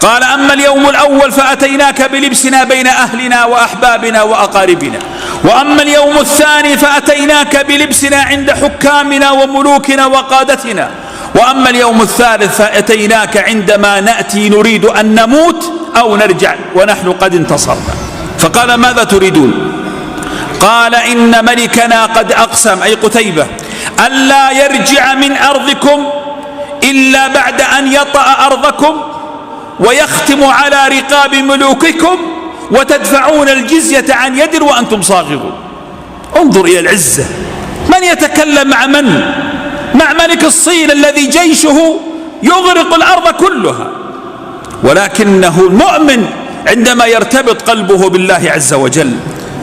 قال أما اليوم الأول فأتيناك بلبسنا بين أهلنا وأحبابنا وأقاربنا، وأما اليوم الثاني فأتيناك بلبسنا عند حكامنا وملوكنا وقادتنا، وأما اليوم الثالث فأتيناك عندما نأتي نريد أن نموت أو نرجع ونحن قد انتصرنا. فقال ماذا تريدون؟ قال إن ملكنا قد أقسم، أي قتيبة، ألا يرجع من أرضكم إلا بعد أن يطأ أرضكم ويختم على رقاب ملوككم وتدفعون الجزية عن يد وأنتم صاغرون. انظر إلى العزة، من يتكلم مع من؟ مع ملك الصين الذي جيشه يغرق الأرض كلها، ولكنه المؤمن عندما يرتبط قلبه بالله عز وجل.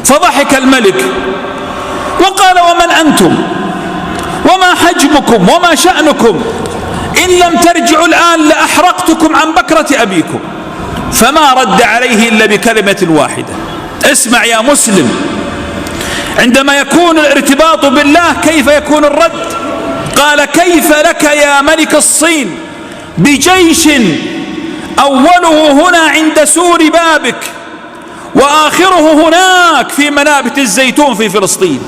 فضحك الملك وقال ومن أنتم وما حجمكم وما شأنكم؟ إن لم ترجعوا الآن لأحرقتكم عن بكرة أبيكم. فما رد عليه إلا بكلمة واحدة. اسمع يا مسلم، عندما يكون الارتباط بالله كيف يكون الرد؟ قال كيف لك يا ملك الصين بجيش أوله هنا عند سور بابك وآخره هناك في منابت الزيتون في فلسطين،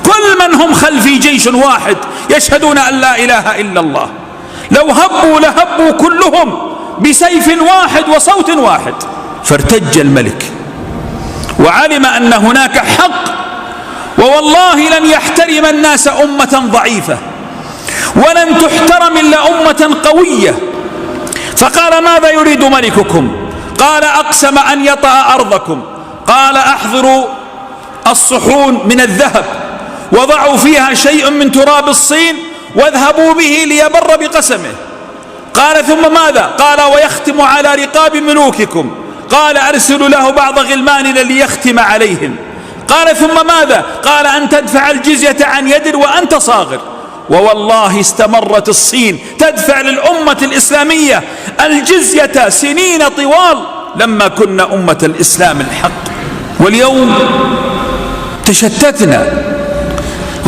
كل من هم خلفي جيش واحد يشهدون أن لا إله إلا الله، لو هبوا لهبوا كلهم بسيف واحد وصوت واحد. فارتج الملك وعلم أن هناك حق، ووالله لن يحترم الناس أمة ضعيفة ولن تحترم إلا أمة قوية. فقال ماذا يريد ملككم؟ قال أقسم أن يطأ أرضكم. قال أحضروا الصحون من الذهب وضعوا فيها شيء من تراب الصين واذهبوا به ليبر بقسمه. قال ثم ماذا؟ قال ويختم على رقاب ملوككم. قال أرسلوا له بعض غلماننا ليختم عليهم. قال ثم ماذا؟ قال أن تدفع الجزية عن يد وأنت صاغر. ووالله استمرت الصين تدفع للأمة الإسلامية الجزية سنين طوال لما كنا أمة الإسلام الحق. واليوم تشتتنا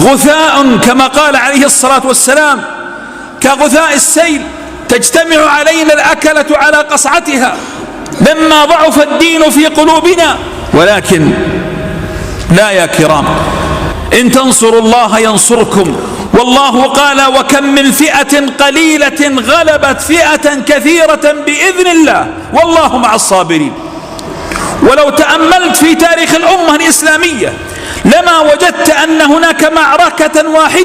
غثاء كما قال عليه الصلاة والسلام كغثاء السيل، تجتمع علينا الأكلة على قصعتها لما ضعف الدين في قلوبنا. ولكن لا يا كرام، إن تنصروا الله ينصركم، والله قال وكم من فئة قليلة غلبت فئة كثيرة بإذن الله والله مع الصابرين. ولو تأملت في تاريخ الأمة الإسلامية لما وجدت أن هناك معركة واحدة